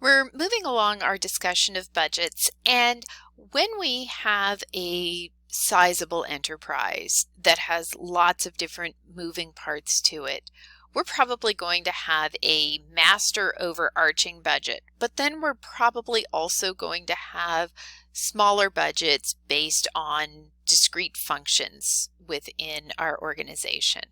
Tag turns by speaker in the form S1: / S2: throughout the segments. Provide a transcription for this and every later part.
S1: We're moving along our discussion of budgets, and when we have a sizable enterprise that has lots of different moving parts to it, we're probably going to have a master overarching budget, but then we're probably also going to have smaller budgets based on discrete functions within our organization.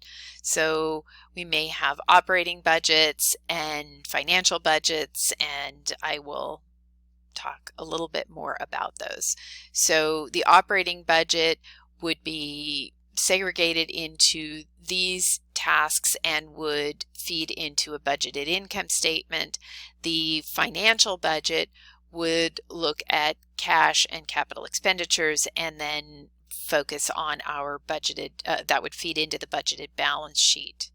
S1: So we may have operating budgets and financial budgets, and I will talk a little bit more about those. So the operating budget would be segregated into these tasks and would feed into a budgeted income statement. The financial budget would look at cash and capital expenditures and then focus on our budgeted, that would feed into the budgeted balance sheet.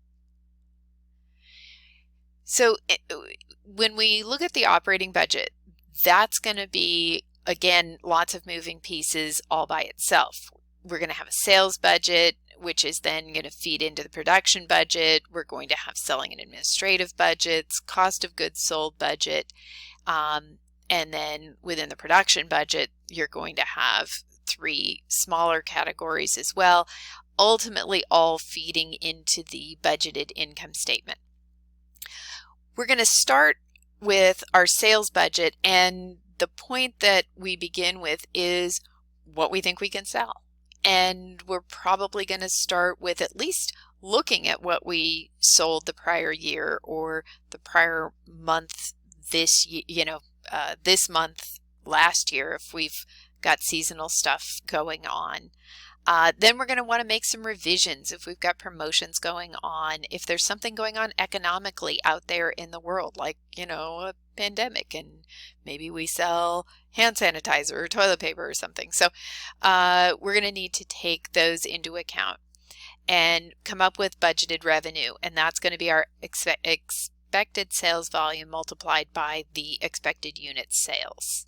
S1: So when we look at the operating budget, that's going to be, again, lots of moving pieces all by itself. We're going to have a sales budget, which is then going to feed into the production budget. We're going to have selling and administrative budgets, cost of goods sold budget, and then within the production budget, you're going to have 3 smaller categories as well, ultimately all feeding into the budgeted income statement. We're going to start with our sales budget, and the point that we begin with is what we think we can sell. And we're probably going to start with at least looking at what we sold the prior year or the prior month this this month last year if we've got seasonal stuff going on. Then we're going to want to make some revisions if we've got promotions going on, if there's something going on economically out there in the world, like, a pandemic, and maybe we sell hand sanitizer or toilet paper or something. So we're going to need to take those into account and come up with budgeted revenue, and that's going to be our expected sales volume multiplied by the expected unit sales.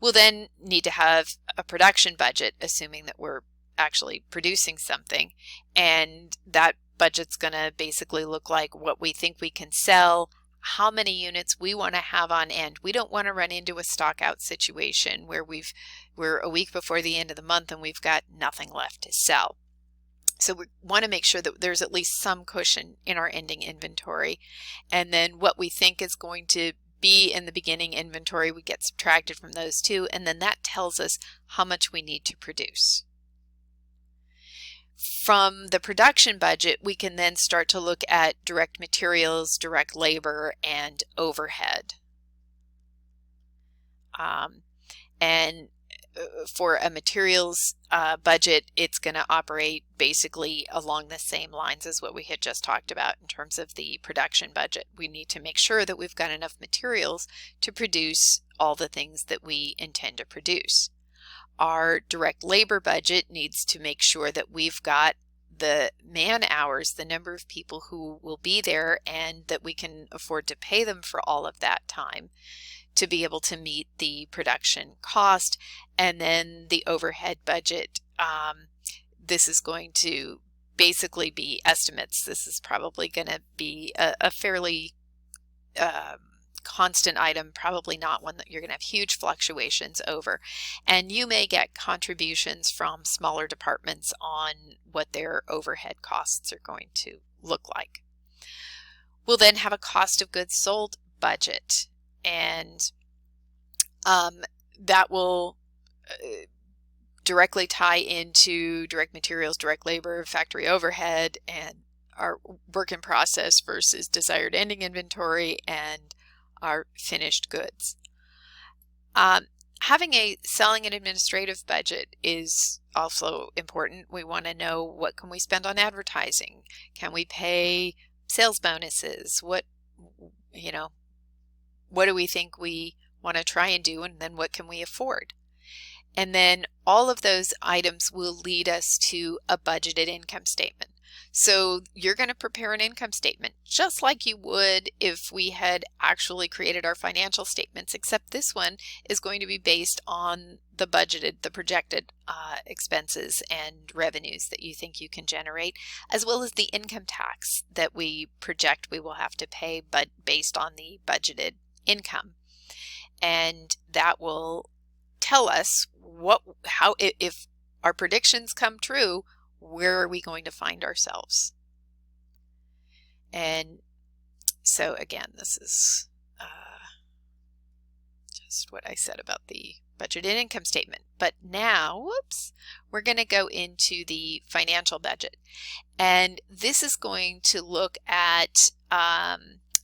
S1: We'll then need to have a production budget, assuming that we're actually producing something, and that budget's going to basically look like what we think we can sell, how many units we want to have on end. We don't want to run into a stock out situation where we're a week before the end of the month and we've got nothing left to sell. So we want to make sure that there's at least some cushion in our ending inventory, and then what we think is going to be in the beginning inventory, we get subtracted from those two, and then that tells us how much we need to produce. From the production budget, we can then start to look at direct materials, direct labor, and overhead. And for a materials budget, it's going to operate basically along the same lines as what we had just talked about in terms of the production budget. We need to make sure that we've got enough materials to produce all the things that we intend to produce. Our direct labor budget needs to make sure that we've got the man hours, the number of people who will be there, and that we can afford to pay them for all of that time to be able to meet the production cost. And then the overhead budget, this is going to basically be estimates. This is probably going to be a fairly constant item, probably not one that you're going to have huge fluctuations over. And you may get contributions from smaller departments on what their overhead costs are going to look like. We'll then have a cost of goods sold budget, and that will directly tie into direct materials, direct labor, factory overhead, and our work in process versus desired ending inventory, and our finished goods. Having a selling and administrative budget is also important. We want to know, what can we spend on advertising? Can we pay sales bonuses? What do we think we want to try and do, and then what can we afford? And then all of those items will lead us to a budgeted income statement. So you're going to prepare an income statement just like you would if we had actually created our financial statements, except this one is going to be based on the projected expenses and revenues that you think you can generate, as well as the income tax that we project we will have to pay, but based on the budgeted income. And that will tell us how, if our predictions come true, where are we going to find ourselves? And so again, this is just what I said about the budget and income statement. But now, whoops, we're going to go into the financial budget. And this is going to look at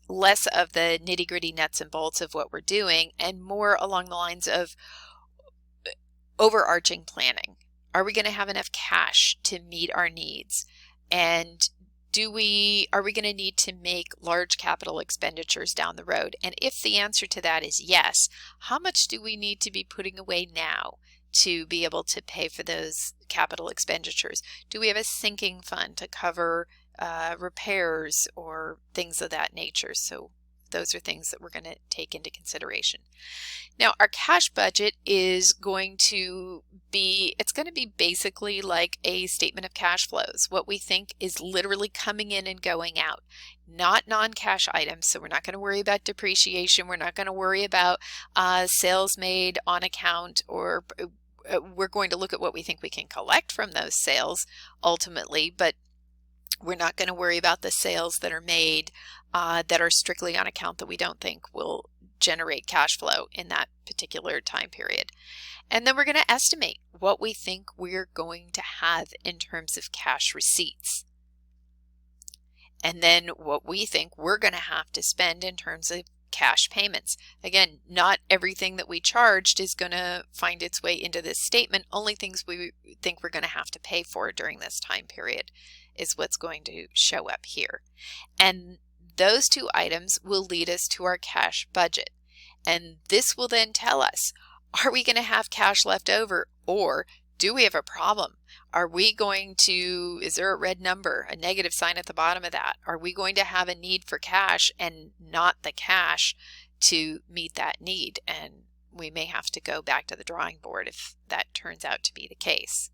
S1: less of the nitty-gritty nuts and bolts of what we're doing and more along the lines of overarching planning. Are we going to have enough cash to meet our needs? And are we going to need to make large capital expenditures down the road? And if the answer to that is yes, how much do we need to be putting away now to be able to pay for those capital expenditures? Do we have a sinking fund to cover repairs or things of that nature? So those are things that we're going to take into consideration. Now, our cash budget is going to be, it's going to be basically like a statement of cash flows, what we think is literally coming in and going out, not non-cash items. So we're not going to worry about depreciation. We're not going to worry about sales made on account, or we're going to look at what we think we can collect from those sales ultimately, but we're not going to worry about the sales that are made that are strictly on account that we don't think will generate cash flow in that particular time period. And then we're going to estimate what we think we're going to have in terms of cash receipts. And then what we think we're going to have to spend in terms of cash payments. Again, not everything that we charged is going to find its way into this statement. Only things we think we're going to have to pay for during this time period is what's going to show up here. And those two items will lead us to our cash budget. And this will then tell us, are we going to have cash left over, or do we have a problem? Are we going to, is there a red number, a negative sign at the bottom of that? Are we going to have a need for cash and not the cash to meet that need? And we may have to go back to the drawing board if that turns out to be the case.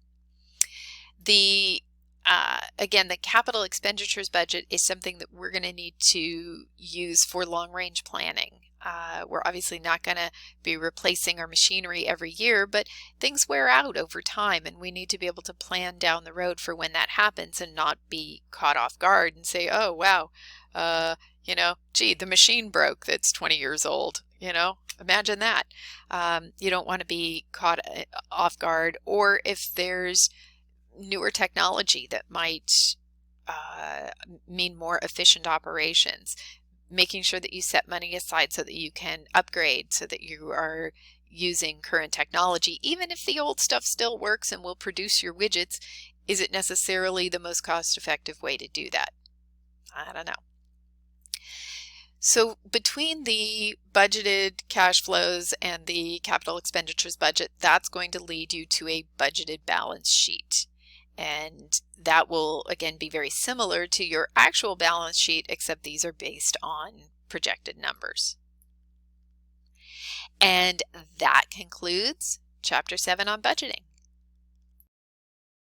S1: Again, the capital expenditures budget is something that we're going to need to use for long-range planning. We're obviously not going to be replacing our machinery every year, but things wear out over time, and we need to be able to plan down the road for when that happens and not be caught off guard and say, oh, wow, you know, gee, the machine broke that's 20 years old. You know, imagine that. You don't want to be caught off guard, or if there's newer technology that might mean more efficient operations, making sure that you set money aside so that you can upgrade, so that you are using current technology. Even if the old stuff still works and will produce your widgets, is it necessarily the most cost-effective way to do that? I don't know. So between the budgeted cash flows and the capital expenditures budget, that's going to lead you to a budgeted balance sheet. And that will, again, be very similar to your actual balance sheet, except these are based on projected numbers. And that concludes Chapter 7 on budgeting.